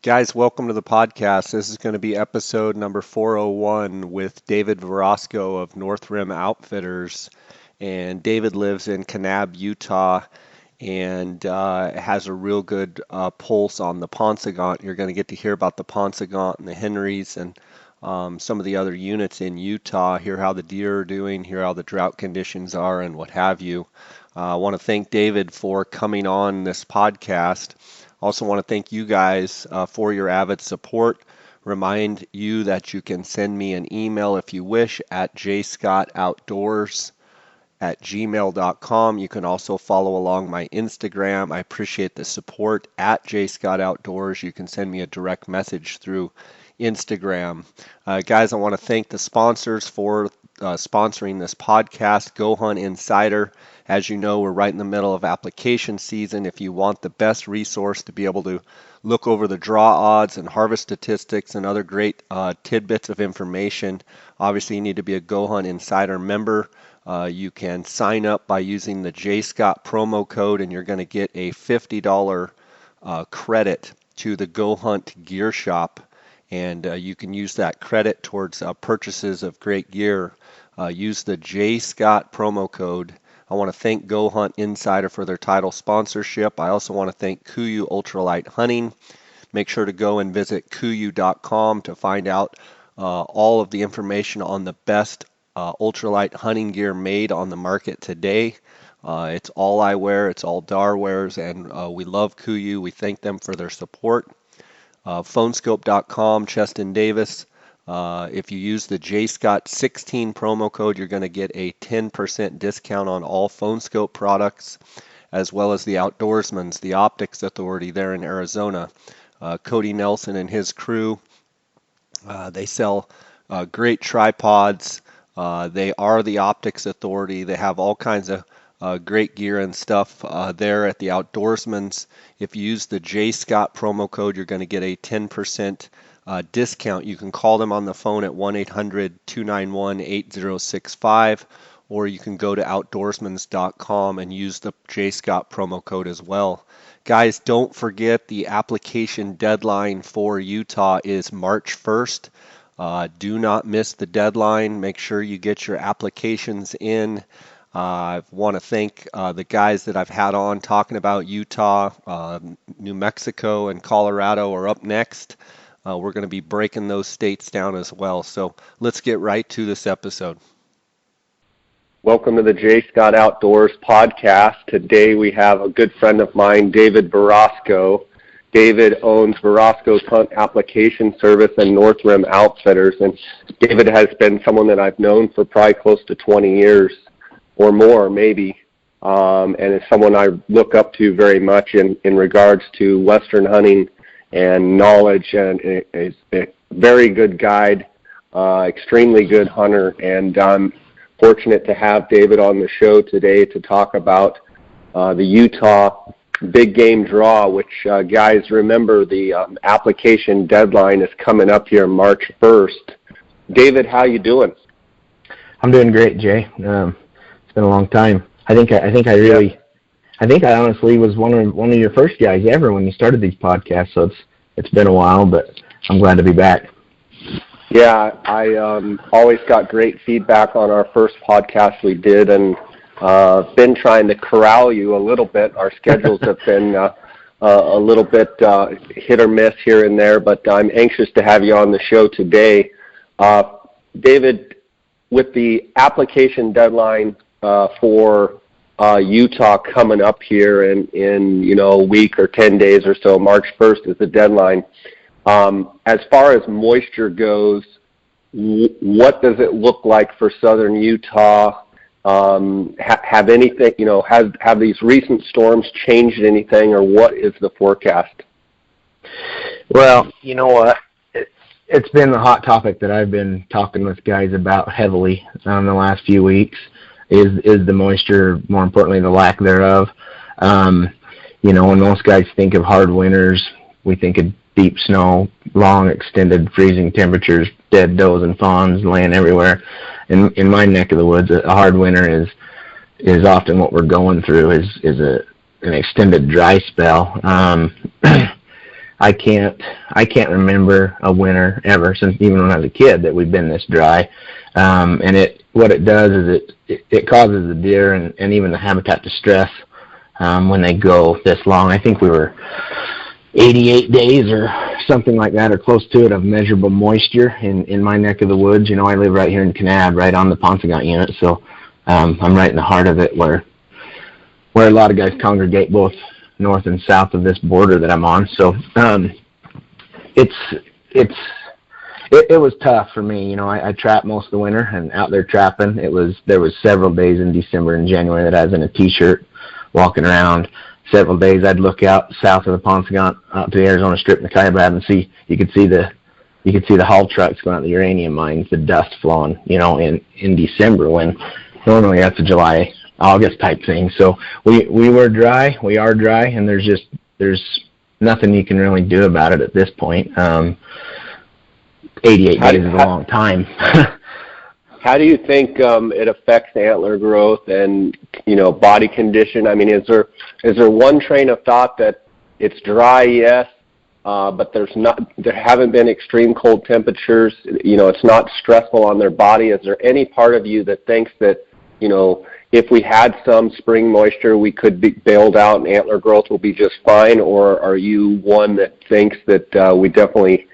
Guys, welcome to the podcast. This is going to be episode number 401 with David Virostko of North Rim Outfitters. And David lives in Kanab, Utah, and has a real good pulse on the Ponsegont. You're going to get to hear about the Ponsegont and the Henrys and some of the other units in Utah, hear how the deer are doing, hear how the drought conditions are, and what have you. I want to thank David for coming on this podcast. Also want to thank you guys for your avid support. Remind you that you can send me an email if you wish at jscottoutdoors@gmail.com. You can also follow along my Instagram. I appreciate the support at jscottoutdoors. You can send me a direct message through Instagram. Guys, I want to thank the sponsors for sponsoring this podcast. Go Hunt Insider. As you know, we're right in the middle of application season. If you want the best resource to be able to look over the draw odds and harvest statistics and other great tidbits of information, obviously you need to be a Go Hunt Insider member. You can sign up by using the JScott promo code, and you're going to get a $50 credit to the Go Hunt Gear Shop. And you can use that credit towards purchases of great gear. Use the JScott promo code. I want to thank Go Hunt Insider for their title sponsorship. I also want to thank Kuiu Ultralight Hunting. Make sure to go and visit kuiu.com to find out all of the information on the best ultralight hunting gear made on the market today. It's all eyewear, it's all Darwares, and we love Kuiu. We thank them for their support. Phonescope.com, Cheston Davis. If you use the JScott16 promo code, you're going to get a 10% discount on all Phonescope products, as well as the Outdoorsman's, the Optics Authority there in Arizona. Cody Nelson and his crew, they sell great tripods. They are the Optics Authority. They have all kinds of great gear and stuff there at the Outdoorsman's. If you use the JScott promo code, you're going to get a 10% discount. You can call them on the phone at 1-800-291-8065, or you can go to outdoorsmans.com and use the JScott promo code as well. Guys, don't forget the application deadline for Utah is March 1st. Do not miss the deadline. Make sure you get your applications in. I want to thank the guys that I've had on talking about Utah. New Mexico and Colorado are up next. We're going to be breaking those states down as well. So let's get right to this episode. Welcome to the J. Scott Outdoors podcast. Today we have a good friend of mine, David Virostko. David owns Virotsko's Hunt Application Service and North Rim Outfitters. And David has been someone that I've known for probably close to 20 years. Or more, maybe, and is someone I look up to very much in regards to Western hunting and knowledge, and is a very good guide, extremely good hunter, and I'm fortunate to have David on the show today to talk about the Utah big game draw, which, guys, remember the application deadline is coming up here March 1st. David, how you doing? I'm doing great, Jay. It's been a long time. I think I honestly was one of your first guys ever when you started these podcasts. So it's been a while, but I'm glad to be back. Yeah, I always got great feedback on our first podcast we did, and been trying to corral you a little bit. Our schedules have been a little bit hit or miss here and there, but I'm anxious to have you on the show today. David, with the application deadline for Utah coming up here in a week or 10 days or so, March 1st is the deadline. As far as moisture goes, what does it look like for southern Utah? Have anything, have these recent storms changed anything, or what is the forecast? Well, you know what? It's been a hot topic that I've been talking with guys about heavily in the last few weeks. Is the moisture, more importantly, the lack thereof. When most guys think of hard winters, we think of deep snow, long extended freezing temperatures, dead does and fawns laying everywhere. In my neck of the woods, a hard winter is often what we're going through is an extended dry spell. I can't remember a winter ever since even when I was a kid that we've been this dry. And what it does is it causes the deer and even the habitat to stress when they go this long. I think we were 88 days or something like that, or close to it, of measurable moisture in my neck of the woods. I live right here in Kanab, right on the Paunsaugunt unit, so I'm right in the heart of it, where a lot of guys congregate both north and south of this border that I'm on. So it was tough for me. I trapped most of the winter and out there trapping. There was several days in December and January that I was in a t-shirt walking around. Several days I'd look out south of the Paunsaugunt out to the Arizona Strip in the Kaibab and you could see the haul trucks going out the uranium mines, the dust flowing, in December, when normally that's a July, August type thing. So we are dry, and there's nothing you can really do about it at this point. 88 days is a long time. How do you think it affects antler growth and body condition? I mean, is there one train of thought that it's dry, yes, but there haven't been extreme cold temperatures? It's not stressful on their body. Is there any part of you that thinks that if we had some spring moisture, we could be bailed out and antler growth will be just fine? Or are you one that thinks that we definitely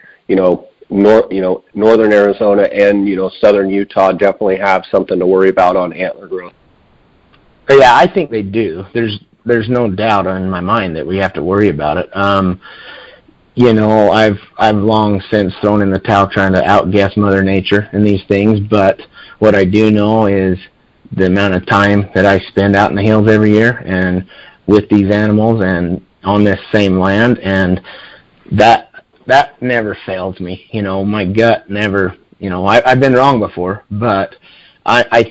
northern Arizona and southern Utah definitely have something to worry about on antler growth? Yeah, I think they do. There's no doubt in my mind that we have to worry about it. I've long since thrown in the towel trying to outguess Mother Nature in these things, but what I do know is the amount of time that I spend out in the hills every year and with these animals and on this same land, and that never fails me. My gut never, I've been wrong before, but I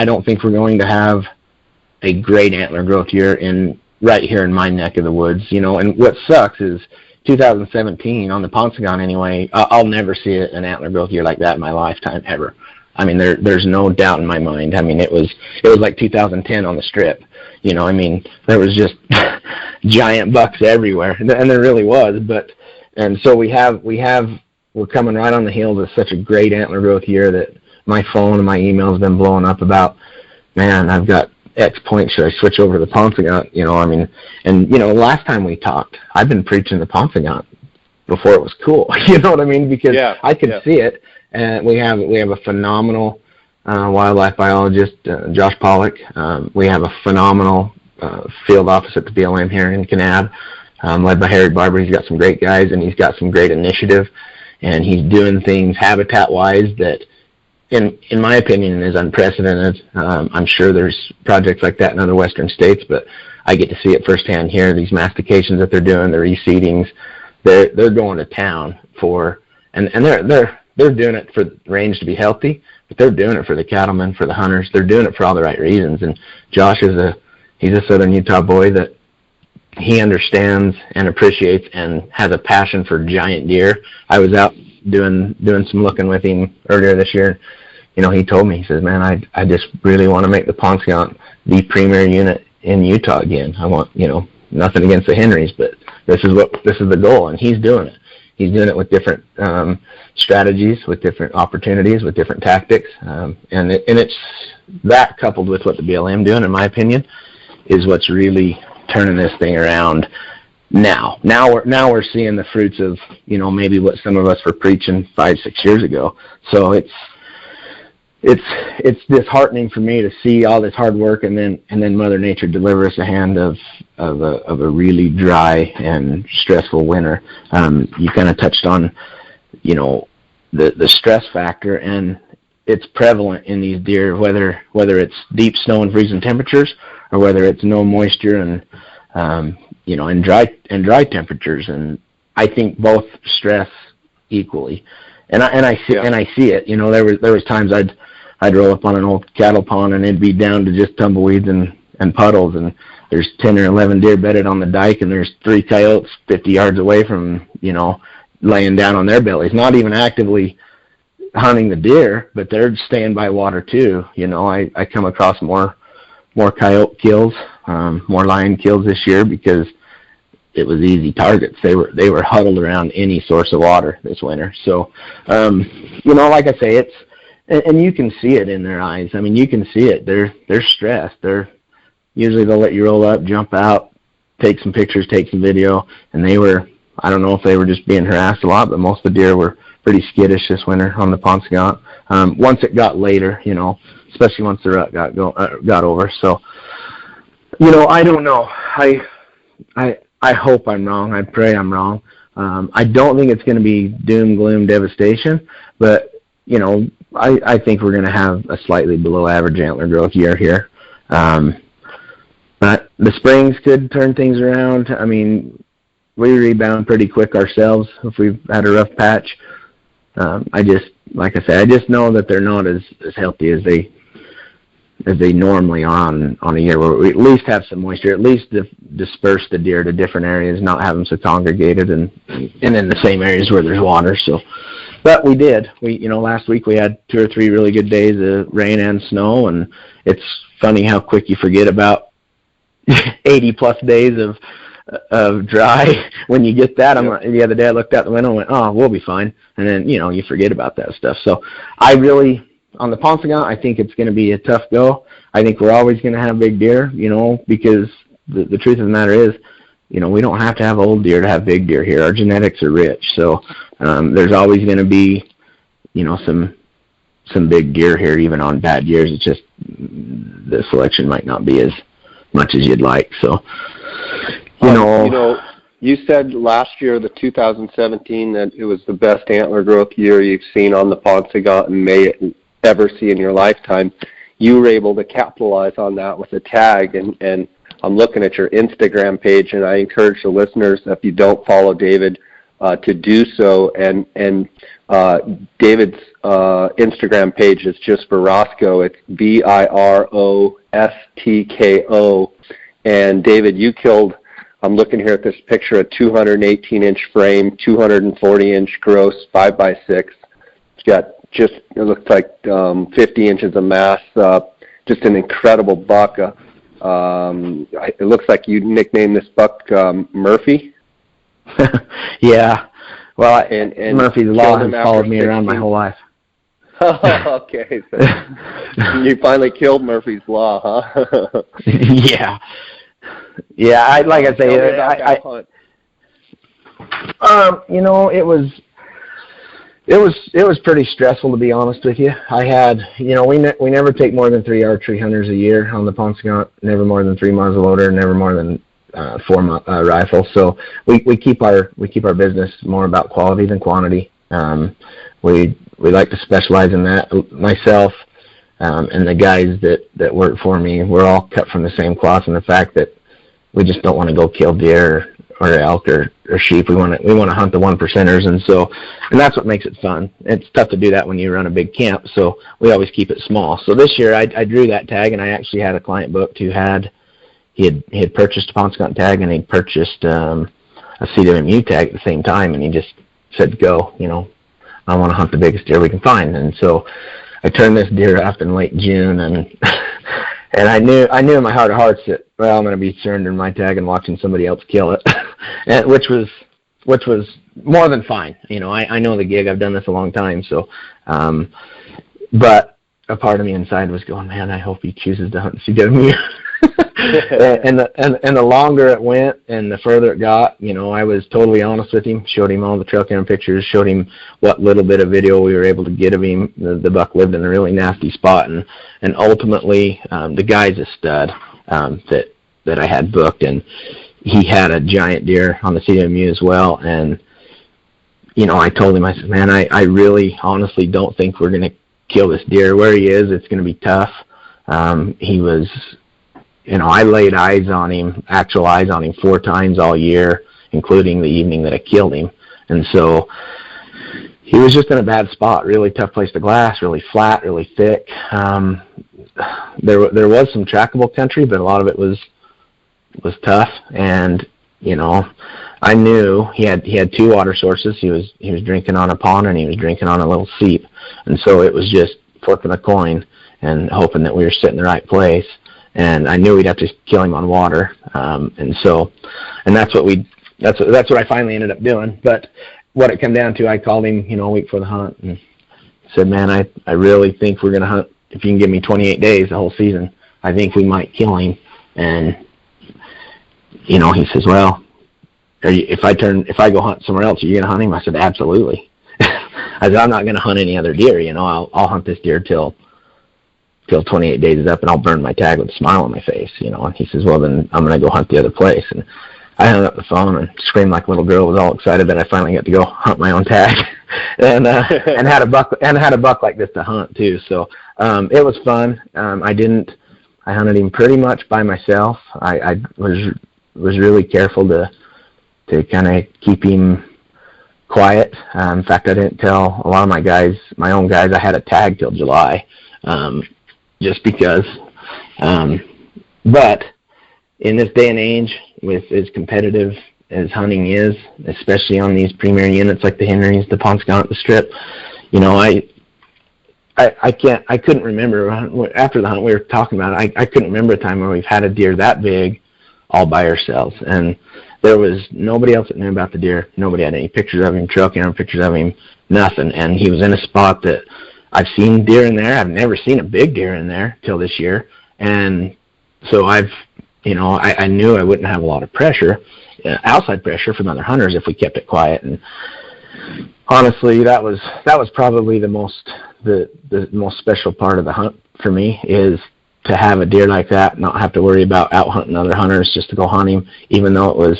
don't think we're going to have a great antler growth year right here in my neck of the woods, and what sucks is 2017 on the Paunsaugunt anyway, I'll never see an antler growth year like that in my lifetime ever. I mean, there's no doubt in my mind. I mean, it was like 2010 on the Strip. There was just giant bucks everywhere, and there really was. And so we're coming right on the heels of such a great antler growth year that my phone and my email's been blowing up about, man, I've got X point, should I switch over to the Paunsaugunt? Last time we talked, I've been preaching the Paunsaugunt before it was cool. You know what I mean? Because I could see it. And we have a phenomenal wildlife biologist, Josh Pollock. We have a phenomenal field office at the BLM here in Kanab, led by Harry Barber. He's got some great guys, and he's got some great initiative, and he's doing things habitat-wise that, in my opinion, is unprecedented. I'm sure there's projects like that in other western states, but I get to see it firsthand here. These mastications that they're doing, the reseedings, they're going to town for, and they're doing it for the range to be healthy, but they're doing it for the cattlemen, for the hunters. They're doing it for all the right reasons. And Josh he's a Southern Utah boy that he understands and appreciates and has a passion for giant deer. I was out doing some looking with him earlier this year. He told me, he says, man, I just really want to make the Paunsaugunt the premier unit in Utah again. I want, nothing against the Henrys, but this is the goal, and he's doing it. He's doing it with different strategies, with different opportunities, with different tactics, and it's that coupled with what the BLM doing, in my opinion, is what's really turning this thing around. Now we're seeing the fruits of maybe what some of us were preaching 5-6 years ago. So it's disheartening for me to see all this hard work and then Mother Nature deliver us a hand of a really dry and stressful winter. You kind of touched on the stress factor, and it's prevalent in these deer, whether it's deep snow and freezing temperatures or whether it's no moisture and dry temperatures. And I think both stress equally. And I see it. There was times I'd roll up on an old cattle pond and it'd be down to just tumbleweeds and puddles, and there's 10 or 11 deer bedded on the dike, and there's 3 coyotes 50 yards away from, laying down on their bellies, not even actively hunting the deer, but they're staying by water too. I come across more coyote kills, more lion kills this year because it was easy targets. They were huddled around any source of water this winter. So, like I say, and you can see it in their eyes. I mean, you can see it. They're stressed. Usually they'll let you roll up, jump out, take some pictures, take some video, and I don't know if they were just being harassed a lot, but most of the deer were pretty skittish this winter on the Paunsaugunt. Once it got later, especially once the rut got over. So, I don't know. I hope I'm wrong. I pray I'm wrong. I don't think it's going to be doom, gloom, devastation, but, I think we're going to have a slightly below average antler growth year here. But the springs could turn things around. I mean, we rebound pretty quick ourselves if we've had a rough patch. I just know that they're not as healthy as they normally are on a year where we at least have some moisture, at least disperse the deer to different areas, not have them so congregated and in the same areas where there's water. So, but we did. Last week we had 2 or 3 really good days of rain and snow, and it's funny how quick you forget about 80 plus days of dry when you get that. Yep. The other day I looked out the window and went, oh, we'll be fine. And then, you forget about that stuff. So on the Paunsaugunt, I think it's going to be a tough go. I think we're always going to have big deer, because the truth of the matter is, we don't have to have old deer to have big deer here. Our genetics are rich. So there's always going to be, some big deer here, even on bad years. It's just the selection might not be as much as you'd like. So, you said last year, the 2017, that it was the best antler growth year you've seen on the Paunsaugunt and may ever see in your lifetime. You were able to capitalize on that with a tag, and I'm looking at your Instagram page, and I encourage the listeners, if you don't follow David, to do so. And David's Instagram page is just Virostko. It's Virostko. And David, you killed, I'm looking here at this picture, a 218-inch frame, 240-inch gross, 5x6. It's got it looks like 50 inches of mass, just an incredible buck. It looks like you nicknamed this buck Murphy. Yeah. Well, and Murphy's Law has followed me around my whole life. Oh, okay. So you finally killed Murphy's Law, huh? Yeah. Yeah, like I say, it was pretty stressful, to be honest with you. I had, we never take more than 3 archery hunters a year on the Paunsaugunt, never more than 3 muzzleloader, never more than 4 rifles. So we keep our business more about quality than quantity. We like to specialize in that. Myself and the guys that work for me, we're all cut from the same cloth, and the fact that we just don't want to go kill deer or elk or sheep. We want to hunt the 1%ers, and that's what makes it fun. It's tough to do that when you run a big camp, so we always keep it small. So this year I drew that tag, and I actually had a client booked who he had purchased a Paunsaugunt tag, and he purchased a CWMU tag at the same time, and he just said, go, I want to hunt the biggest deer we can find. And so I turned this deer up in late June, and and I knew in my heart of hearts that, well, I'm going to be surrendering my tag and watching somebody else kill it, and which was more than fine. I know the gig. I've done this a long time. So, but a part of me inside was going, man, I hope he chooses to hunt CWMU. and the longer it went and the further it got, I was totally honest with him, showed him all the trail cam pictures, showed him what little bit of video we were able to get of him. The buck lived in a really nasty spot, and ultimately the guy's a stud that I had booked, and he had a giant deer on the CMU as well. And I told him, I said, man, I really honestly don't think we're going to kill this deer. Where he is, it's going to be tough. He was, I laid actual eyes on him 4 times all year, including the evening that I killed him. And so he was just in a bad spot, really tough place to glass, really flat, really thick. There was some trackable country, but a lot of it was tough. And, I knew he had 2 water sources. He was drinking on a pond, and he was drinking on a little seep. And so it was just flipping a coin and hoping that we were sitting in the right place. And I knew we'd have to kill him on water. And that's what we that's what I finally ended up doing. But what it came down to, I called him, a week before the hunt and said, man, I really think we're going to hunt. If you can give me 28 days, the whole season, I think we might kill him. And, he says, well, if I go hunt somewhere else, are you going to hunt him? I said, absolutely. I said, I'm not going to hunt any other deer. I'll hunt this deer till 28 days is up, and I'll burn my tag with a smile on my face. And he says, well, then I'm going to go hunt the other place. And I hung up the phone and screamed like a little girl. Was all excited that I finally got to go hunt my own tag, and had a buck like this to hunt too. So it was fun. I hunted him pretty much by myself. I was really careful to kind of keep him quiet. In fact, I didn't tell a lot of my own guys, I had a tag till July, just because. But in this day and age, with as competitive as hunting is, especially on these premier units like the Henrys, the Ponscant, the Strip, I couldn't remember after the hunt we were talking about it. I couldn't remember a time where we've had a deer that big all by ourselves, and there was nobody else that knew about the deer. Nobody had any pictures of him, trail camera pictures of him, nothing. And he was in a spot that I've seen deer in there. I've never seen a big deer in there till this year, and so I knew I wouldn't have a lot of pressure, outside pressure from other hunters if we kept it quiet. And honestly, that was probably the most special part of the hunt for me, is to have a deer like that, not have to worry about out hunting other hunters, just to go hunt him, even though it was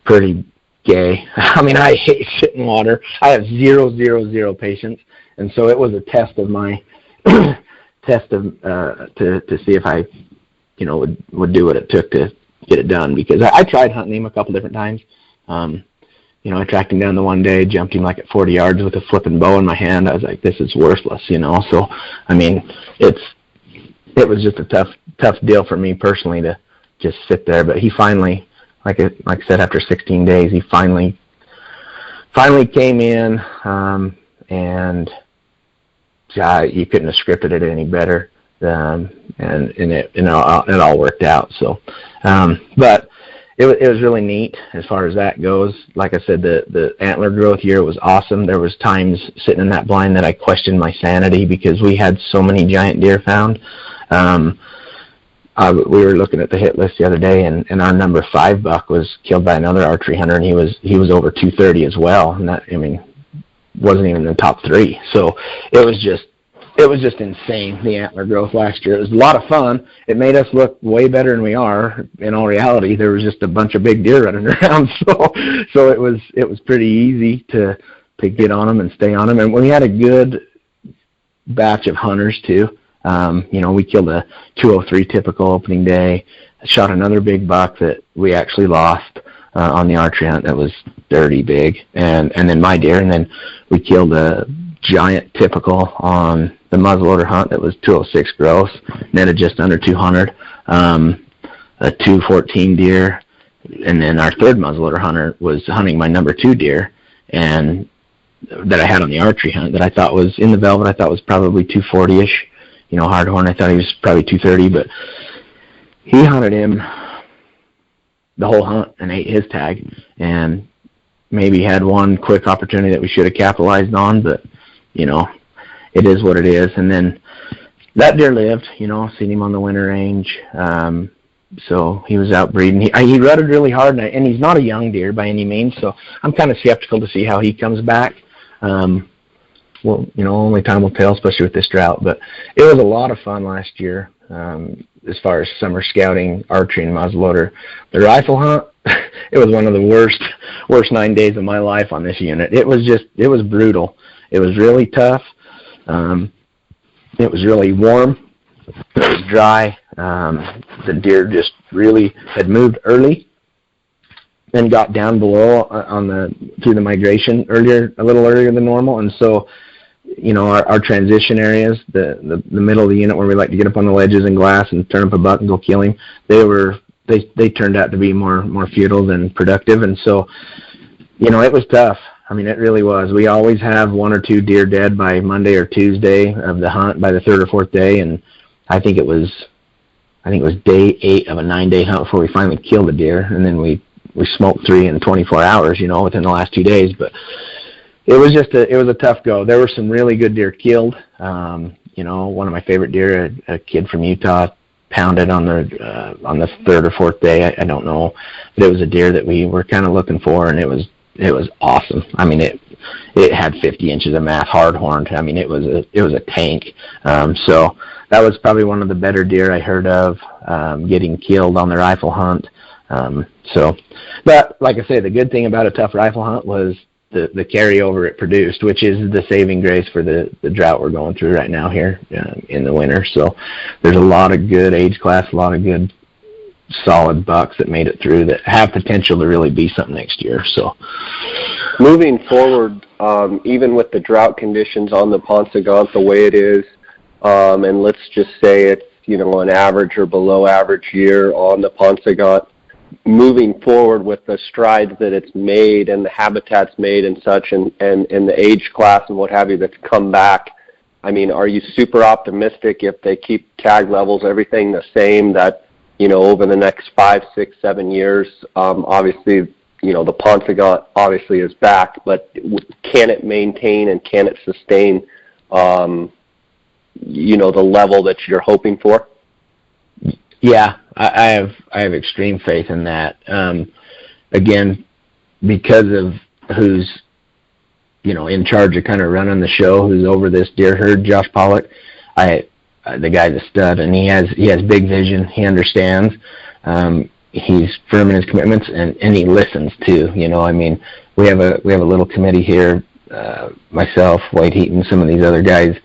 pretty gay. I mean, I hate shit in water. I have zero patience, and so it was a test of my to see if I would do what it took to get it done, because I tried hunting him a couple different times. I tracked him down the one day, jumped him like at 40 yards with a flipping bow in my hand. I was like, this is worthless, So, I mean, it was just a tough deal for me personally to just sit there. But he finally, like I said, after 16 days, he finally came in, and you couldn't have scripted it any better. And it all worked out. So, but it was really neat as far as that goes. Like I said, the antler growth year was awesome. There was times sitting in that blind that I questioned my sanity, because we had so many giant deer found. We were looking at the hit list the other day, and our number 5 buck was killed by another archery hunter, and he was over 230 as well. And that, wasn't even in the top 3. So it was just insane, the antler growth last year. It was a lot of fun. It made us look way better than we are. In all reality, there was just a bunch of big deer running around. So it was pretty easy to get on them and stay on them. And we had a good batch of hunters too. We killed a 203 typical opening day, shot another big buck that we actually lost on the archery hunt that was dirty big, and then my deer, and then we killed a giant typical on the muzzleloader hunt that was 206 gross, netted just under 200, a 214 deer, and then our third muzzleloader hunter was hunting my number 2 deer, and that I had on the archery hunt that I thought was in the velvet. I thought was probably 240-ish. Hardhorn, I thought he was probably 230, but he hunted him the whole hunt and ate his tag, and maybe had one quick opportunity that we should have capitalized on, but, it is what it is. And then that deer lived, seen him on the winter range, so he was out breeding. He rutted really hard, and he's not a young deer by any means, so I'm kind of skeptical to see how he comes back. Well, only time will tell, especially with this drought. But it was a lot of fun last year, as far as summer scouting, archery, and muzzleloader. The rifle hunt, it was one of the worst 9 days of my life on this unit. It was brutal. It was really tough. It was really warm. It was dry. The deer just really had moved early, then got down below through the migration a little earlier than normal, and so our transition areas, the middle of the unit where we like to get up on the ledges and glass and turn up a buck and go kill him, they turned out to be more futile than productive, and so it was tough. I mean, it really was. We always have 1 or 2 deer dead by Monday or Tuesday of the hunt, by the 3rd or 4th day, and I think it was day 8 of a 9-day hunt before we finally killed a deer, and then we we smoked 3 in 24 hours, within the last 2 days. But it was a tough go. There were some really good deer killed. One of my favorite deer, a kid from Utah, pounded on the third or fourth day. I don't know, but it was a deer that we were kind of looking for, and it was awesome. I mean, it had 50 inches of mass, hard horned. I mean, it was a tank. So that was probably one of the better deer I heard of getting killed on the rifle hunt. But like I say, the good thing about a tough rifle hunt was the carryover it produced, which is the saving grace for the drought we're going through right now here in the winter. So there's a lot of good age class, a lot of good solid bucks that made it through that have potential to really be something next year. So moving forward, even with the drought conditions on the Paunsaugunt the way it is, and let's just say it's an average or below average year on the Paunsaugunt, moving forward with the strides that it's made and the habitats made and such, and the age class and what have you that's come back, I mean, are you super optimistic if they keep tag levels, everything the same, that over the next 5, 6, 7 years, obviously, the Paunsaugunt obviously is back, but can it maintain and can it sustain, the level that you're hoping for? Yeah, I have extreme faith in that. Again, because of who's, in charge of kind of running the show, who's over this deer herd, Josh Pollock, the guy's a stud, and he has big vision. He understands. He's firm in his commitments, and he listens too. I mean, we have a little committee here, myself, White Heaton, some of these other guys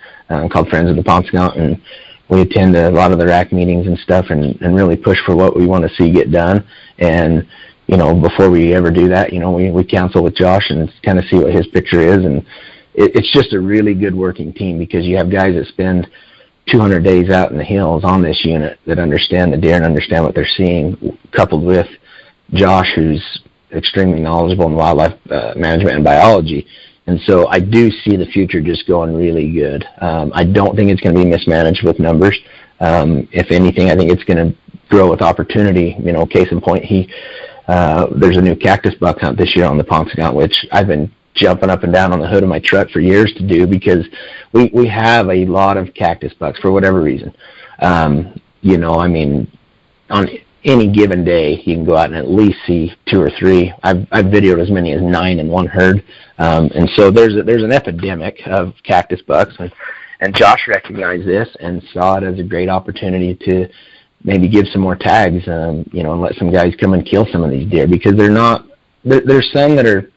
called Friends of the Paunsaugunt, and we attend a lot of the RAC meetings and stuff, and really push for what we want to see get done. And before we ever do that, we counsel with Josh and kind of see what his picture is, and it's just a really good working team, because you have guys that spend 200 days out in the hills on this unit that understand the deer and understand what they're seeing, coupled with Josh, who's extremely knowledgeable in wildlife management and biology. And so I do see the future just going really good. I don't think it's going to be mismanaged with numbers. If anything, I think it's going to grow with opportunity. Case in point, there's a new cactus buck hunt this year on the Paunsaugunt, which I've been jumping up and down on the hood of my truck for years to do, because we have a lot of cactus bucks for whatever reason. I mean, on any given day, you can go out and at least see 2 or 3. I've videoed as many as 9 in one herd. And so there's an epidemic of cactus bucks, and Josh recognized this and saw it as a great opportunity to maybe give some more tags, and let some guys come and kill some of these deer, because there's some that are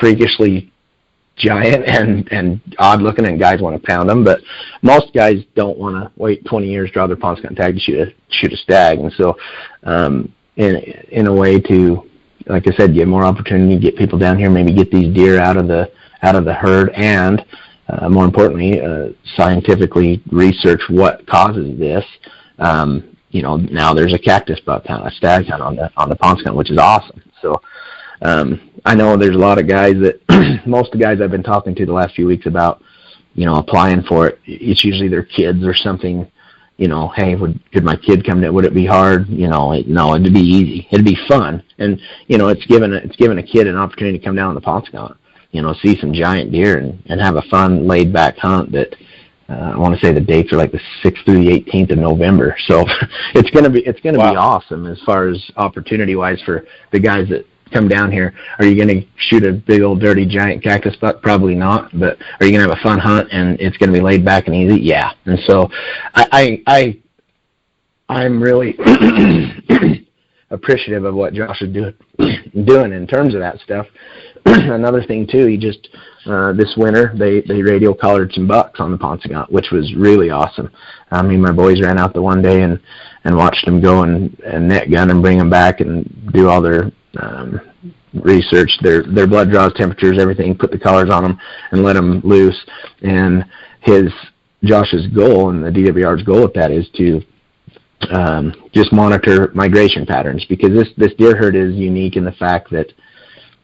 freakishly giant and odd looking, and guys want to pound them, but most guys don't want to wait 20 years, draw their Paunsaugunt tag to shoot a stag. And so in a way to, like I said, give more opportunity, get people down here, maybe get these deer out of the herd, and more importantly, scientifically research what causes this. Now there's a cactus buck hunt, a stag hunt on the Paunsaugunt, which is awesome. So I know there's a lot of guys that most of the guys I've been talking to the last few weeks about, applying for it, it's usually their kids or something. Hey, could my kid come to it? Would it be hard? No, it'd be easy. It'd be fun. And, it's given a kid an opportunity to come down on the Paunsaugunt, see some giant deer and have a fun, laid back hunt that, I want to say the dates are like the 6th through the 18th of November. So it's going to be Wow. be awesome as far as opportunity wise for the guys that come down here. Are you going to shoot a big old dirty giant cactus buck? Probably not. But are you going to have a fun hunt and it's going to be laid back and easy? Yeah. And so I'm really appreciative of what Josh is doing in terms of that stuff. Another thing too, he just this winter they radio collared some bucks on the Paunsaugunt, which was really awesome. Me and my boys ran out the one day and watched them go and net gun and bring them back and do all their research, their blood draws, temperatures, everything, put the collars on them and let them loose. And Josh's goal and the DWR's goal with that is to just monitor migration patterns, because this deer herd is unique in the fact that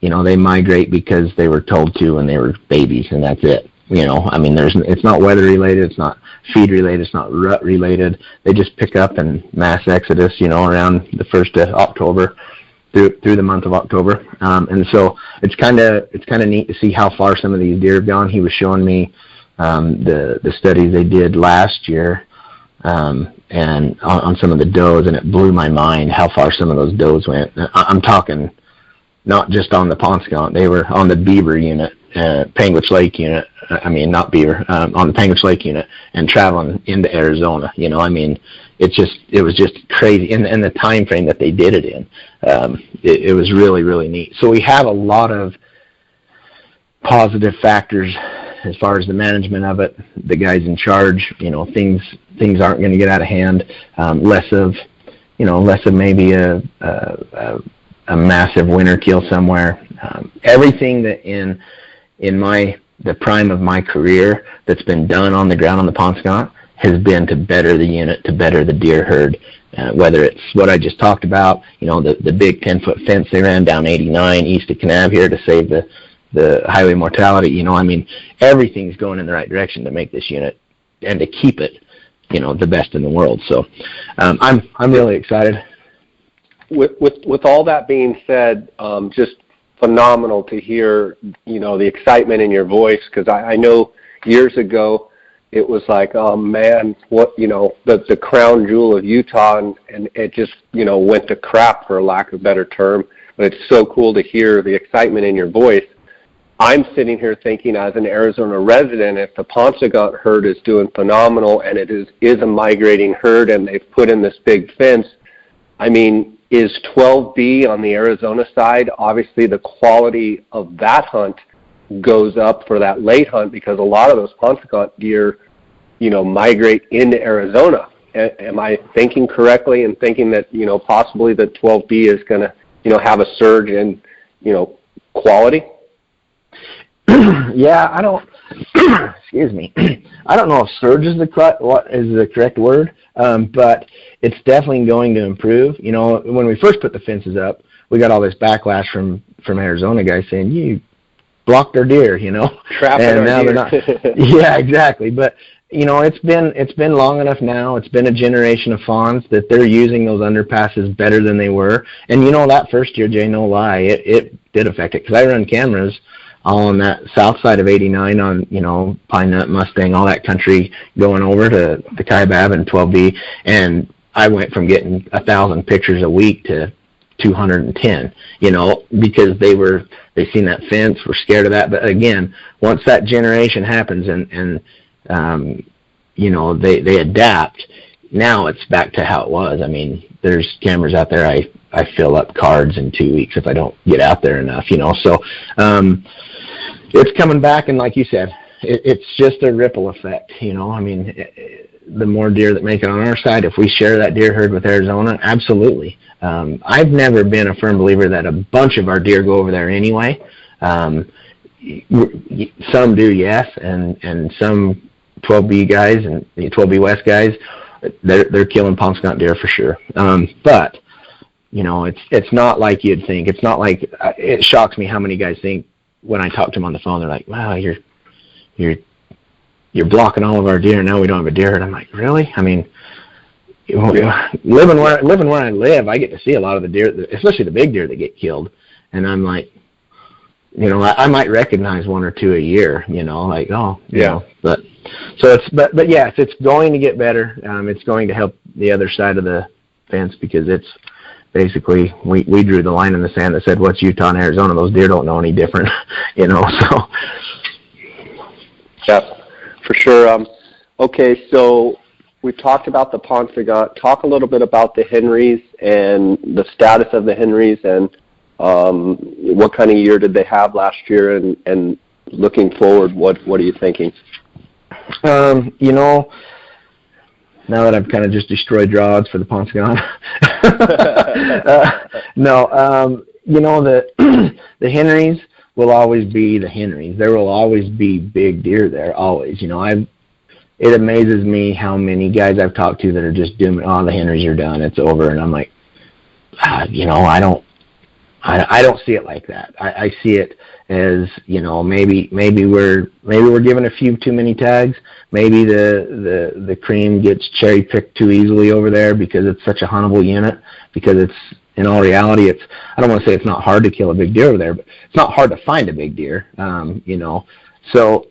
they migrate because they were told to when they were babies, and that's it. I mean, it's not weather related, it's not feed related, it's not rut related. They just pick up and mass exodus, around the 1st of October. through the month of October. And so it's kind of neat to see how far some of these deer have gone. He was showing me the studies they did last year, and on some of the does, and it blew my mind how far some of those does went. I'm talking not just on the Ponscont, they were on the Beaver unit, Panguitch Lake unit. I mean, not Beaver, on the Panguitch Lake unit, and traveling into Arizona. I mean, it was just crazy in the time frame that they did it in. It was really, really neat. So we have a lot of positive factors as far as the management of it, the guys in charge. Things aren't going to get out of hand. Less of maybe a massive winter kill somewhere. Everything that in the prime of my career that's been done on the ground on the Ponscont has been to better the unit, to better the deer herd. Whether it's what I just talked about, the big 10-foot fence they ran down 89 east of Kanab here to save the highway mortality. I mean, everything's going in the right direction to make this unit and to keep it, the best in the world. So I'm really excited. With all that being said, just phenomenal to hear, the excitement in your voice, because I know years ago it was like, oh man, what, the crown jewel of Utah, and it just, went to crap, for lack of a better term. But it's so cool to hear the excitement in your voice. I'm sitting here thinking, as an Arizona resident, if the Ponscont herd is doing phenomenal and it is a migrating herd and they've put in this big fence, I mean, is 12B on the Arizona side, obviously the quality of that hunt goes up for that late hunt, because a lot of those Ponscont deer, migrate into Arizona. Am I thinking correctly in thinking that, possibly the 12B is going to, have a surge in, quality? Yeah, I don't. Excuse me. I don't know if surge is the correct word, but it's definitely going to improve. When we first put the fences up, we got all this backlash from Arizona guys saying you blocked our deer, Trapping and our now deer. they're not. Yeah, exactly. But it's been long enough now. It's been a generation of fawns that they're using those underpasses better than they were. And that first year, Jay, no lie, it did affect it, because I run cameras all on that south side of 89 on, Pine Nut, Mustang, all that country going over to the Kaibab and 12B. And I went from getting 1,000 pictures a week to 210, because they seen that fence, were scared of that. But again, once that generation happens and they adapt, now it's back to how it was. I mean, there's cameras out there. I fill up cards in 2 weeks if I don't get out there enough, so it's coming back. And like you said, it's just a ripple effect, I mean, the more deer that make it on our side, if we share that deer herd with Arizona, absolutely. I've never been a firm believer that a bunch of our deer go over there anyway. Some do, yes, and some 12B guys and the 12B West guys, they're killing Ponscont deer for sure. But it's not like you'd think. It's not like it shocks me how many guys think when I talk to them on the phone. They're like, "Wow, you're blocking all of our deer. Now we don't have a deer herd." I'm like, really? I mean, living where I live, I get to see a lot of the deer, especially the big deer that get killed, and I'm like, I might recognize one or two a year. Like, oh, yeah. But yes, it's going to get better. It's going to help the other side of the fence, because it's basically we drew the line in the sand that said, what's Utah and Arizona? Those deer don't know any different, so. Yeah, for sure. Okay, so we talked about the Ponscont. Talk a little bit about the Henrys and the status of the Henrys, and what kind of year did they have last year, and looking forward, what are you thinking? Now that I've kind of just destroyed draw odds for the Ponscont. The Henrys will always be the Henrys. There will always be big deer there, always. It amazes me how many guys I've talked to that are just doomed. Oh, the Henrys are done. It's over. And I'm like, I don't see it like that. I see it as, maybe we're giving a few too many tags. Maybe the cream gets cherry picked too easily over there because it's such a huntable unit, because in all reality, I don't want to say it's not hard to kill a big deer over there, but it's not hard to find a big deer. So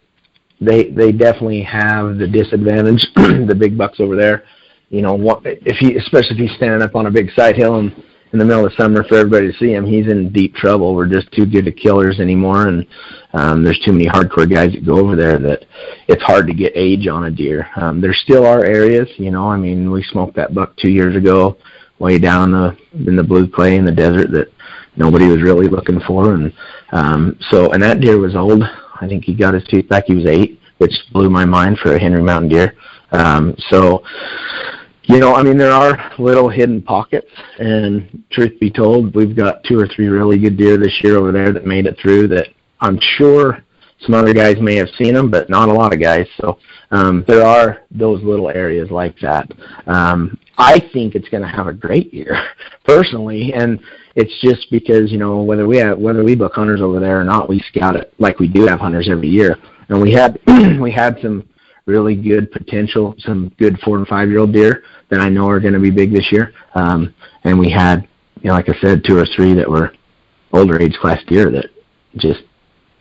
they definitely have the disadvantage, the big bucks over there. Especially if he's standing up on a big side hill and in the middle of summer for everybody to see him, he's in deep trouble. We're just too good at killers anymore, and there's too many hardcore guys that go over there that it's hard to get age on a deer. There still are areas, we smoked that buck 2 years ago way down in the blue clay in the desert that nobody was really looking for, and that deer was old. I think he got his tooth back. He was 8, which blew my mind for a Henry Mountain deer. There are little hidden pockets, and truth be told, we've got 2 or 3 really good deer this year over there that made it through that I'm sure some other guys may have seen them, but not a lot of guys. So there are those little areas like that. I think it's going to have a great year, personally, and it's just because, whether we book hunters over there or not, we scout it like we do have hunters every year. And we had some really good potential, some good 4 and 5 year old deer that I know are going to be big this year. And we had, like I said, 2 or 3 that were older age class deer that just,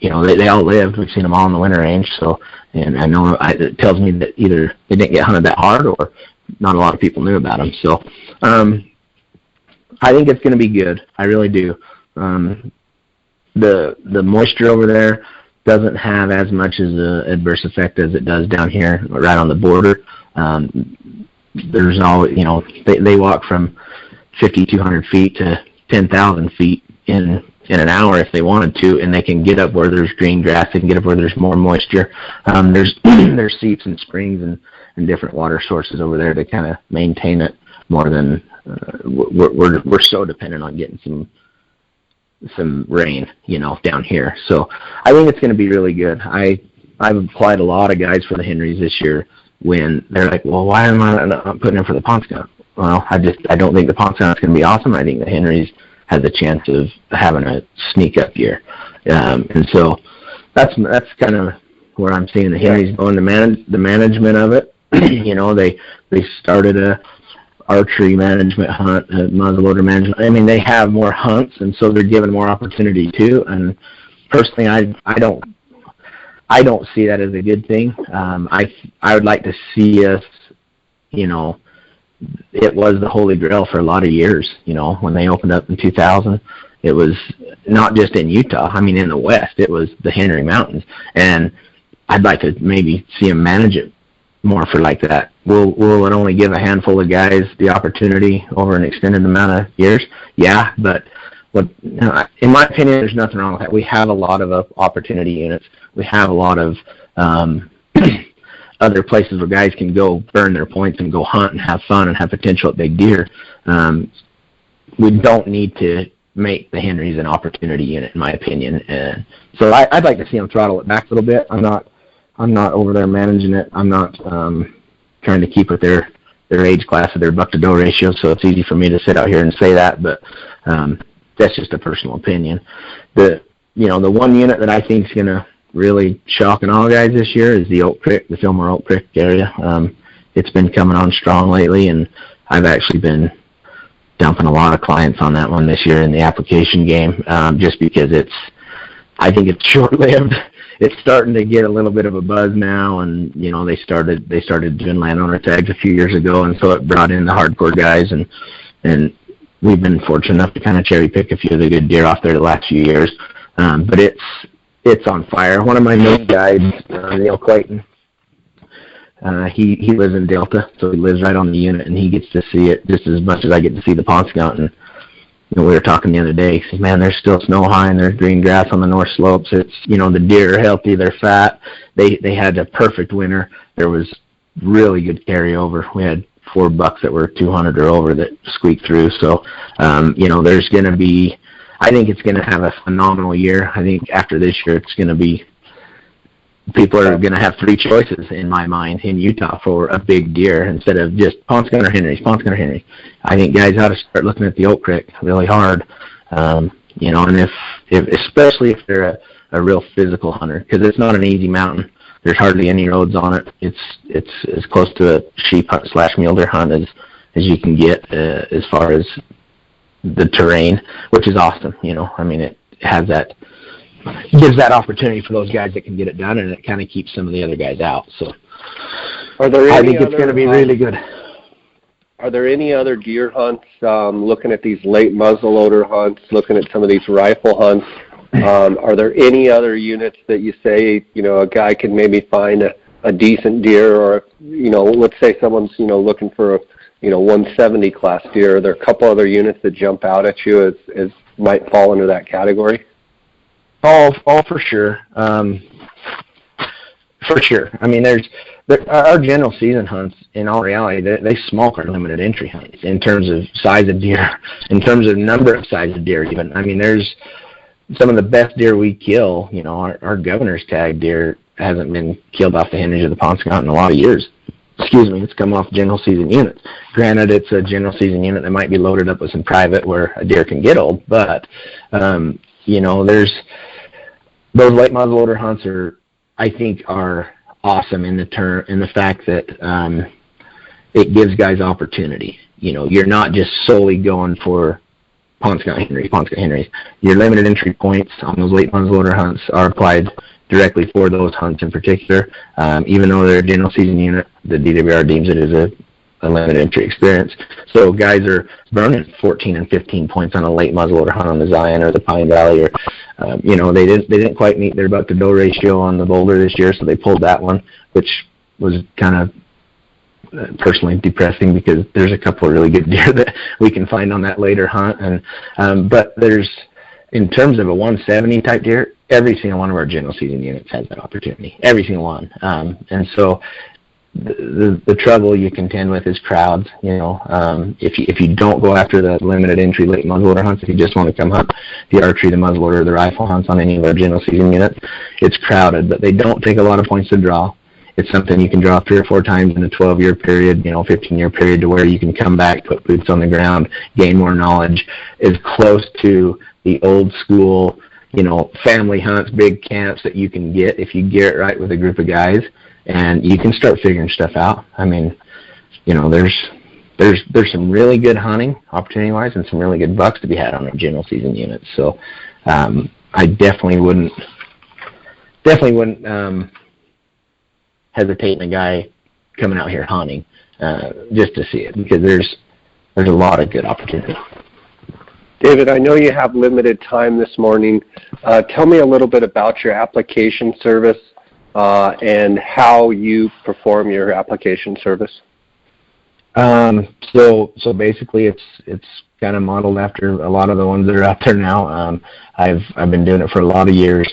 they all lived. We've seen them all in the winter range. So, and I know it tells me that either they didn't get hunted that hard or not a lot of people knew about them. So, I think it's going to be good. I really do. The moisture over there doesn't have as much as an adverse effect as it does down here, right on the border. There's always, they walk from 5,200 feet to 10,000 feet in an hour if they wanted to, and they can get up where there's green grass. They can get up where there's more moisture. There's seeps and springs and different water sources over there to kind of maintain it more than we're so dependent on getting some rain, down here. So I think it's going to be really good. I've applied a lot of guys for the Henrys this year when they're like, well, why am I not putting in for the Pond Scout? Well, I don't think the Pond Scout's going to be awesome. I think the Henrys has a chance of having a sneak up year. And so that's kind of where I'm seeing the Henrys going, the management of it. They started a archery management hunt, muzzleloader management. They have more hunts, and so they're given more opportunity too. And personally, I don't see that as a good thing. I would like to see us, it was the holy grail for a lot of years. When they opened up in 2000, it was not just in Utah. In the West, it was the Henry Mountains, and I'd like to maybe see them manage it more for like that. Will it only give a handful of guys the opportunity over an extended amount of years? Yeah, but in my opinion, there's nothing wrong with that. We have a lot of opportunity units. We have a lot of other places where guys can go burn their points and go hunt and have fun and have potential at big deer. We don't need to make the Henrys an opportunity unit, in my opinion. And so I'd like to see them throttle it back a little bit. I'm not over there managing it. I'm not trying to keep with their age class of their buck to doe ratio, so it's easy for me to sit out here and say that, but that's just a personal opinion. The one unit that I think is going to really shock and awe guys this year is the Oak Creek, the Fillmore Oak Creek area. It's been coming on strong lately, and I've actually been dumping a lot of clients on that one this year in the application game, just because I think it's short-lived. It's starting to get a little bit of a buzz now, and they started doing landowner tags a few years ago, and so it brought in the hardcore guys, and we've been fortunate enough to kind of cherry pick a few of the good deer off there the last few years. But it's on fire. One of my main guides, Neil Clayton, he lives in Delta, so he lives right on the unit, and he gets to see it just as much as I get to see the Pond Scout. And we were talking the other day. He says, man, there's still snow high and there's green grass on the north slopes. It's, the deer are healthy, they're fat. They had a perfect winter. There was really good carryover. We had 4 bucks that were 200 or over that squeaked through. So, there's going to be, I think it's going to have a phenomenal year. I think after this year, it's going to be, people are going to have 3 choices in my mind in Utah for a big deer instead of just Pond Scout or Henry's, Pond Scout or Henry. I think guys ought to start looking at the Oak Creek really hard, and if especially if they're a real physical hunter, because it's not an easy mountain. There's hardly any roads on it. It's as close to a sheep hunt / mule deer hunt as you can get, as far as the terrain, which is awesome. I mean, it has that, gives that opportunity for those guys that can get it done, and it kind of keeps some of the other guys out. So I think it's going to be really good. Are there any other deer hunts, looking at these late muzzleloader hunts, looking at some of these rifle hunts, are there any other units that you say, a guy can maybe find a decent deer, or, let's say someone's, looking for a, 170 class deer? Are there a couple other units that jump out at you as might fall into that category? Oh, for sure. For sure. I mean, our general season hunts, in all reality, they smoke our limited entry hunts in terms of size of deer, in terms of number of size of deer even. I mean, there's some of the best deer we kill. Our governor's tag deer hasn't been killed off the Henry's or the Ponscot in a lot of years. It's come off general season units. Granted, it's a general season unit that might be loaded up with some private where a deer can get old, but, there's those late muzzleloader hunts I think are awesome in the fact that it gives guys opportunity. You're not just solely going for Ponscot Henrys. Your limited entry points on those late muzzleloader hunts are applied directly for those hunts in particular. Even though they're a general season unit, the DWR deems it as a limited entry experience. So guys are burning 14 and 15 points on a late muzzleloader hunt on the Zion or the Pine Valley, or they didn't quite meet their buck to doe ratio on the Boulder this year, so they pulled that one, which was kind of personally depressing because there's a couple of really good deer that we can find on that later hunt. And but there's, in terms of a 170 type deer, every single one of our general season units has that opportunity. Every single one. And so the trouble you contend with is crowds. If you don't go after the limited entry late muzzleloader hunts, if you just want to come hunt the archery, the muzzleloader, the rifle hunts on any of our general season units, it's crowded, but they don't take a lot of points to draw. It's something you can draw 3 or 4 times in a 12-year period, 15-year period, to where you can come back, put boots on the ground, gain more knowledge, as close to the old school, family hunts, big camps that you can get if you get it right with a group of guys, and you can start figuring stuff out. I mean, there's some really good hunting opportunity-wise and some really good bucks to be had on our general season units. So I definitely wouldn't hesitate in a guy coming out here hunting just to see it, because there's a lot of good opportunity. David, I know you have limited time this morning. Tell me a little bit about your application service and how you perform your application service. So basically, it's kind of modeled after a lot of the ones that are out there now. I've been doing it for a lot of years.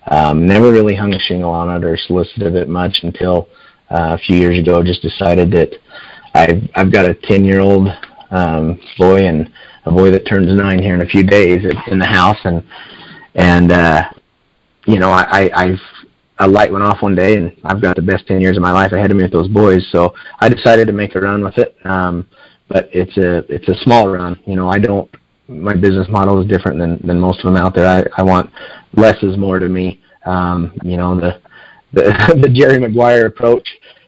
Never really hung a shingle on it or solicited it much until a few years ago. Just decided that I've got a 10-year-old boy and a boy that turns 9 here in a few days in the house, and a light went off one day, and I've got the best 10 years of my life ahead of me with those boys. So I decided to make a run with it. But it's a small run. My business model is different than most of them out there. I want less is more to me. The Jerry Maguire approach,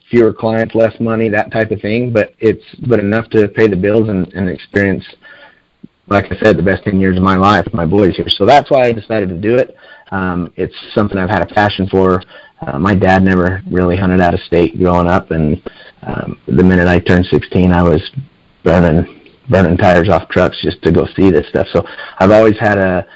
fewer clients, less money, that type of thing. But enough to pay the bills and experience, like I said, the best 10 years of my life, my boys here. So that's why I decided to do it. It's something I've had a passion for. My dad never really hunted out of state growing up, and the minute I turned 16, I was burning tires off trucks just to go see this stuff. So I've always had a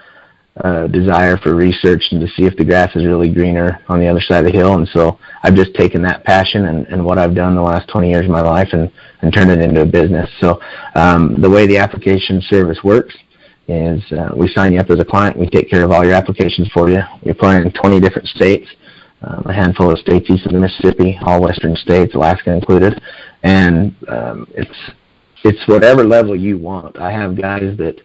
desire for research and to see if the grass is really greener on the other side of the hill. And so I've just taken that passion and what I've done the last 20 years of my life and turned it into a business. So the way the application service works is we sign you up as a client. We take care of all your applications for you. We apply in 20 different states, a handful of states east of the Mississippi, all western states, Alaska included. And it's whatever level you want. I have guys that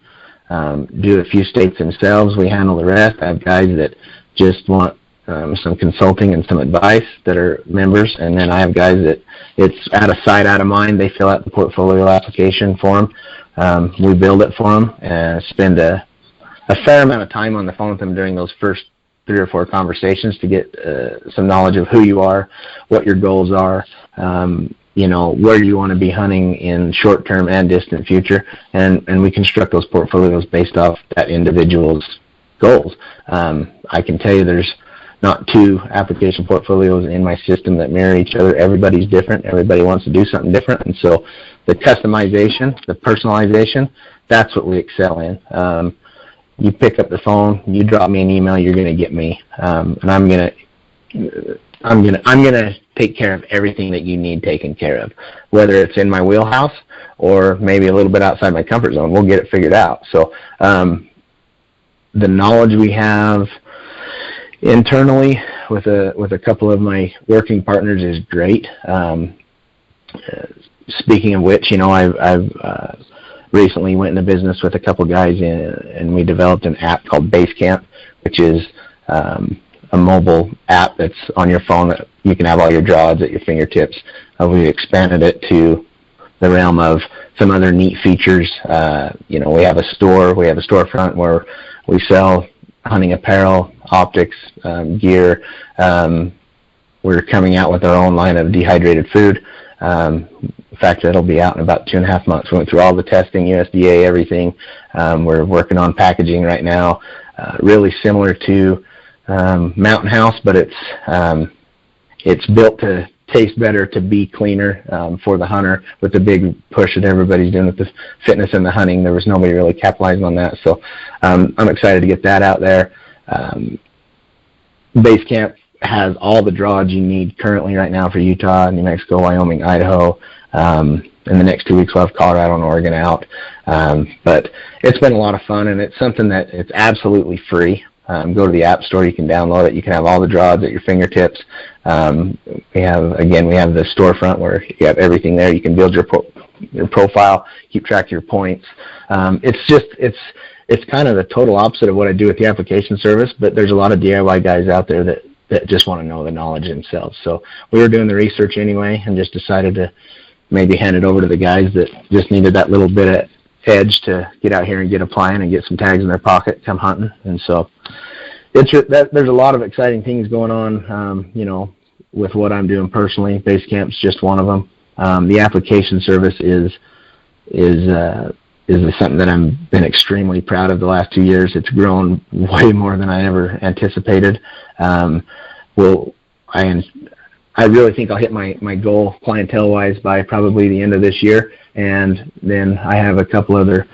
do a few states themselves. We handle the rest. I have guys that just want some consulting and some advice that are members. And then I have guys that it's out of sight, out of mind. They fill out the portfolio application for them. We build it for them and spend a fair amount of time on the phone with them during those first 3 or 4 conversations to get some knowledge of who you are, what your goals are, where you want to be hunting in short-term and distant future, and we construct those portfolios based off that individual's goals. I can tell you there's not two application portfolios in my system that mirror each other. Everybody's different. Everybody wants to do something different, and so the customization, the personalization, that's what we excel in. You pick up the phone, you drop me an email, you're going to get me, and I'm going to take care of everything that you need taken care of, whether it's in my wheelhouse or maybe a little bit outside my comfort zone. We'll get it figured out. So the knowledge we have internally with a couple of my working partners is great. Speaking of which, I've recently went into business with a couple guys and we developed an app called Basecamp, which is a mobile app that's on your phone that you can have all your draw odds at your fingertips. We expanded it to the realm of some other neat features. We have a storefront where we sell hunting apparel, optics, gear. We're coming out with our own line of dehydrated food. In fact, that'll be out in about 2.5 months. We went through all the testing, USDA, everything. We're working on packaging right now, really similar to Mountain House, but it's built to taste better, to be cleaner for the hunter. With the big push that everybody's doing with the fitness and the hunting, there was nobody really capitalizing on that. So I'm excited to get that out there. Basecamp has all the draw odds you need currently right now for Utah, New Mexico, Wyoming, Idaho. In the next 2 weeks, we'll have Colorado and Oregon out. But it's been a lot of fun, and it's something that it's absolutely free. Go to the App Store. You can download it. You can have all the draw odds at your fingertips. We have the storefront where you have everything there. You can build your profile, keep track of your points. It's kind of the total opposite of what I do with the application service, but there's a lot of DIY guys out there that just want to know the knowledge themselves. So we were doing the research anyway and just decided to maybe hand it over to the guys that just needed that little bit of edge to get out here and get applying and get some tags in their pocket, come hunting. And so there's a lot of exciting things going on, with what I'm doing personally. Basecamp's just one of them. The application service is something that I've been extremely proud of the last 2 years. It's grown way more than I ever anticipated. I really think I'll hit my goal clientele-wise by probably the end of this year, and then I have a couple other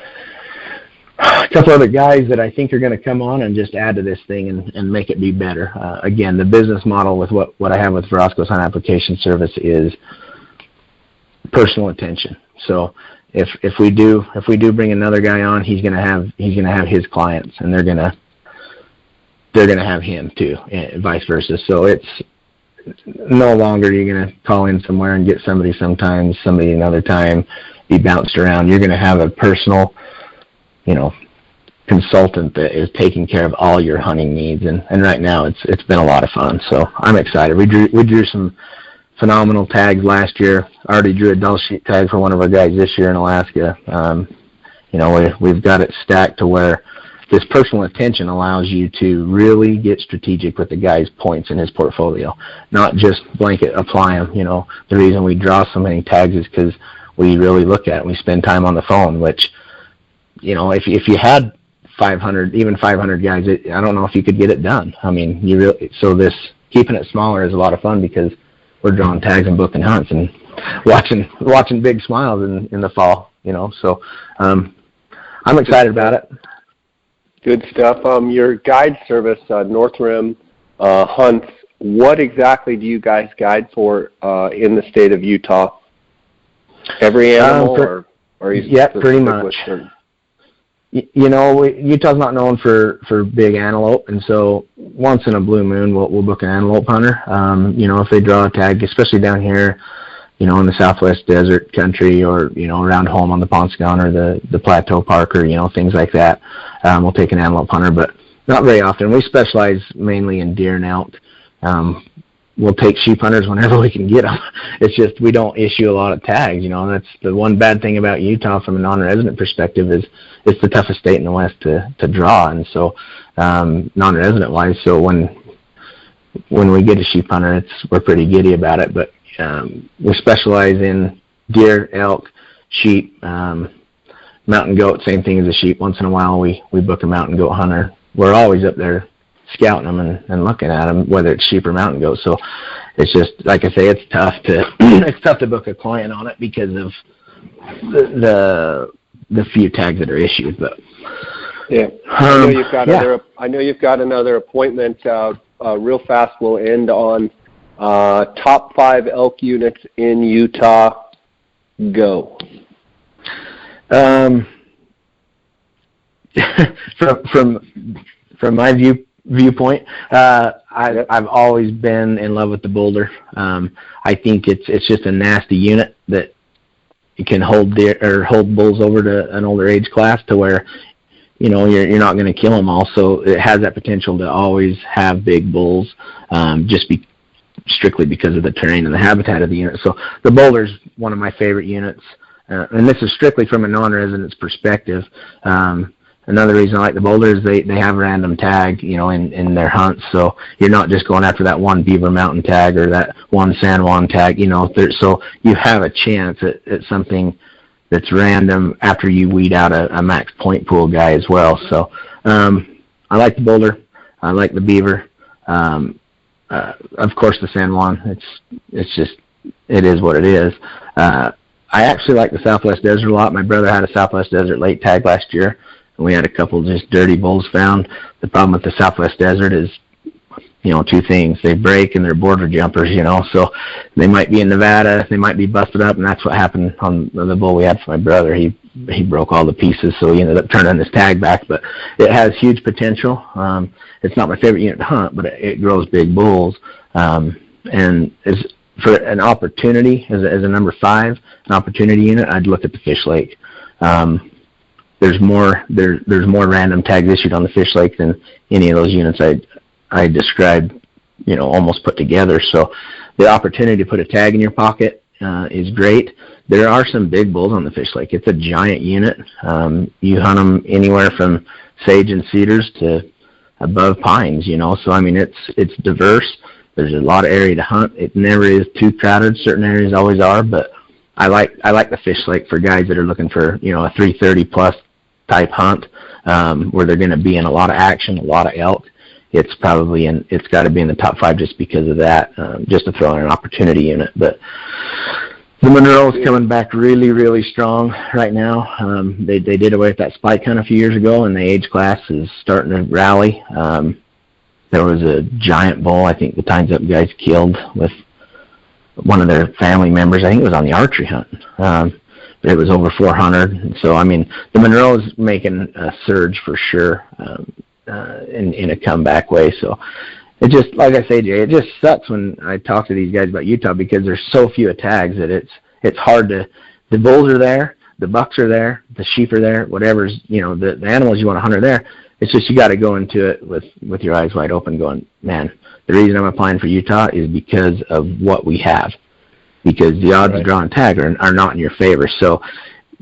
guys that I think are going to come on and just add to this thing and make it be better. Again, the business model with what I have with Virotsko's Hunt Application Service is personal attention. So if we do bring another guy on, he's gonna have his clients, and they're gonna have him too, and vice versa. So it's no longer you're gonna call in somewhere and get somebody sometimes, somebody another time, be bounced around. You're gonna have a personal, consultant that is taking care of all your hunting needs, and right now it's been a lot of fun. So I'm excited. We drew some phenomenal tags last year. I already drew a dull sheet tag for one of our guys this year in Alaska. We've got it stacked to where this personal attention allows you to really get strategic with the guy's points in his portfolio, not just blanket apply them. The reason we draw so many tags is because we really look at it. We spend time on the phone, which, if you had 500, even 500 guys, I don't know if you could get it done. I mean, this keeping it smaller is a lot of fun because we're drawing tags and booking hunts and watching big smiles in the fall, So I'm excited about it. Good stuff. Your guide service, North Rim Hunts, what exactly do you guys guide for in the state of Utah? Every animal, or yeah, pretty much. Utah's not known for big antelope, and so once in a blue moon we'll book an antelope hunter. If they draw a tag, especially down here, in the Southwest Desert Country, or around home on the Ponscan or the Plateau Park, or things like that, we'll take an antelope hunter, but not very often. We specialize mainly in deer and elk. We'll take sheep hunters whenever we can get them. It's just we don't issue a lot of tags. That's the one bad thing about Utah from a non-resident perspective is it's the toughest state in the West to draw, and so non-resident wise. So when we get a sheep hunter, we're pretty giddy about it. But We specialize in deer, elk, sheep, mountain goat, same thing as a sheep. Once in a while we book a mountain goat hunter. We're always up there scouting them and looking at them, whether it's sheep or mountain goat. So it's just, like I say, it's tough to book a client on it because of the few tags that are issued. But yeah, I know you've got another appointment. Real fast, we'll end on top 5 elk units in Utah. Go. From my viewpoint, I've always been in love with the Boulder. I think it's just a nasty unit that can hold bulls over to an older age class to where, you're not going to kill them all. So it has that potential to always have big bulls, strictly because of the terrain and the habitat of the unit. So the Boulder's one of my favorite units. And this is strictly from a non-resident's perspective. Another reason I like the Boulder is they have random tag, in their hunts. So you're not just going after that one Beaver Mountain tag or that one San Juan tag, so you have a chance at something that's random after you weed out a max point pool guy as well. So I like the Boulder. I like the Beaver. Of course, the San Juan. It is what it is. I actually like the Southwest Desert a lot. My brother had a Southwest Desert late tag last year, and we had a couple just dirty bulls found. The problem with the Southwest Desert is, two things. They break and they're border jumpers, so they might be in Nevada, they might be busted up, and that's what happened on the bull we had for my brother. He broke all the pieces, so he ended up turning his tag back, but it has huge potential. It's not my favorite unit to hunt, but it grows big bulls, and is for an opportunity as a number 5, an opportunity unit, I'd look at the Fish Lake. There's more random tags issued on the Fish Lake than any of those units I described, almost put together. So the opportunity to put a tag in your pocket is great. There are some big bulls on the Fish Lake. It's a giant unit. You hunt them anywhere from sage and cedars to above pines, So it's diverse. There's a lot of area to hunt. It never is too crowded. Certain areas always are, but I like the Fish Lake for guys that are looking for, a 330 plus type hunt, where they're going to be in a lot of action, a lot of elk. It's got to be in the top 5 just because of that, just to throw in an opportunity unit. But the Monroe is coming back really, really strong right now. They did away with that spike hunt a few years ago, and the age class is starting to rally. There was a giant bull I think the Time's Up guys killed with one of their family members. I think it was on the archery hunt. But it was over 400. So, the Monroe is making a surge for sure in a comeback way. So it just, like I say, Jay, it just sucks when I talk to these guys about Utah because there's so few tags that it's hard to, the bulls are there, the bucks are there, the sheep are there, whatever's, the animals you want to hunt are there. It's just you got to go into it with your eyes wide open going, man, the reason I'm applying for Utah is because of what we have. Because the odds of drawing tag are not in your favor. So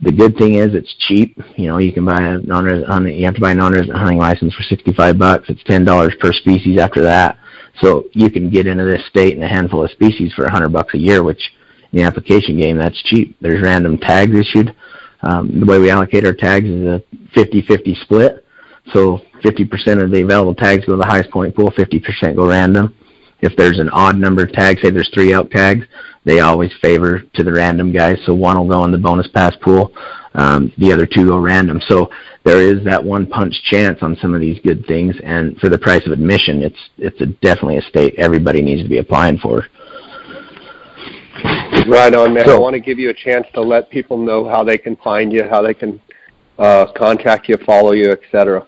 the good thing is it's cheap. You can buy a non-resident, you have to buy a non-resident hunting license for $65. It's $10 per species after that. So you can get into this state in a handful of species for $100 a year, which in the application game, that's cheap. There's random tags issued. The way we allocate our tags is a 50-50 split. So 50% of the available tags go to the highest point pool, 50% go random. If there's an odd number of tags, say there's 3 elk tags, they always favor to the random guys. So 1 will go in the bonus pass pool, the other 2 go random. So there is that one punch chance on some of these good things. And for the price of admission, it's definitely a state everybody needs to be applying for. Right on, man. So, I want to give you a chance to let people know how they can find you, how they can contact you, follow you, etc.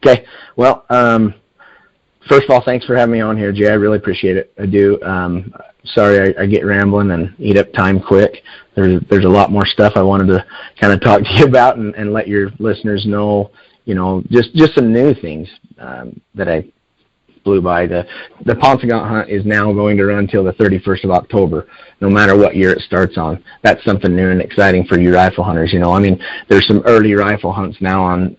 Okay. Well, first of all, thanks for having me on here, Jay. I really appreciate it. I do. Sorry I get rambling and eat up time quick. There's a lot more stuff I wanted to kind of talk to you about and let your listeners know, just some new things that I flew by. The Paunsaugunt hunt is now going to run till the 31st of October, no matter what year it starts on. That's something new and exciting for you rifle hunters. I mean, there's some early rifle hunts now on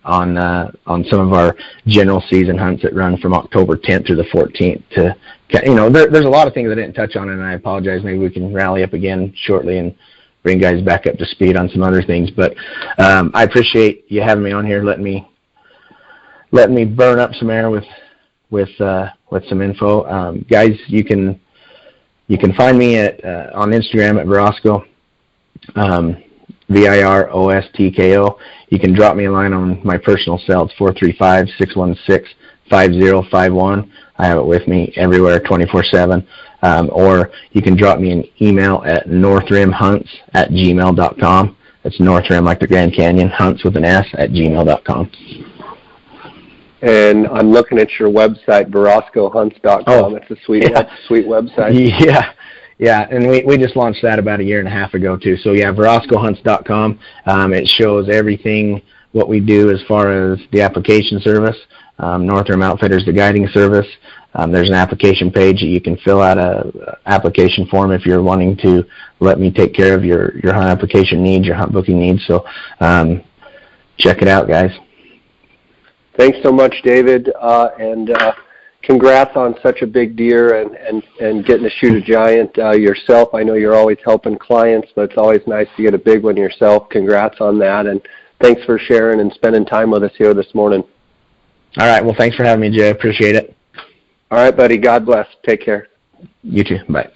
some of our general season hunts that run from October 10th through the 14th. There's a lot of things I didn't touch on, and I apologize. Maybe we can rally up again shortly and bring guys back up to speed on some other things. But I appreciate you having me on here, letting me burn up some air with some info. Guys, you can find me on Instagram at Virostko, Virostko. You can drop me a line on my personal cell. It's 435-616-5051. I have it with me everywhere 24/7. Or you can drop me an email at northrimhunts@gmail.com. It's Northrim like the Grand Canyon, hunts with an S @gmail.com. And I'm looking at your website, virotskohunts.com. Oh, it's a sweet website. Yeah, and we just launched that about a year and a half ago too. So yeah, virotskohunts.com. It shows everything what we do as far as the application service. Northrim Outfitters, the guiding service. There's an application page that you can fill out a application form if you're wanting to let me take care of your hunt application needs, your hunt booking needs. So check it out, guys. Thanks so much, David, and congrats on such a big deer and getting to shoot a giant yourself. I know you're always helping clients, but it's always nice to get a big one yourself. Congrats on that, and thanks for sharing and spending time with us here this morning. All right, well, thanks for having me, Jay. I appreciate it. All right, buddy. God bless. Take care. You too. Bye.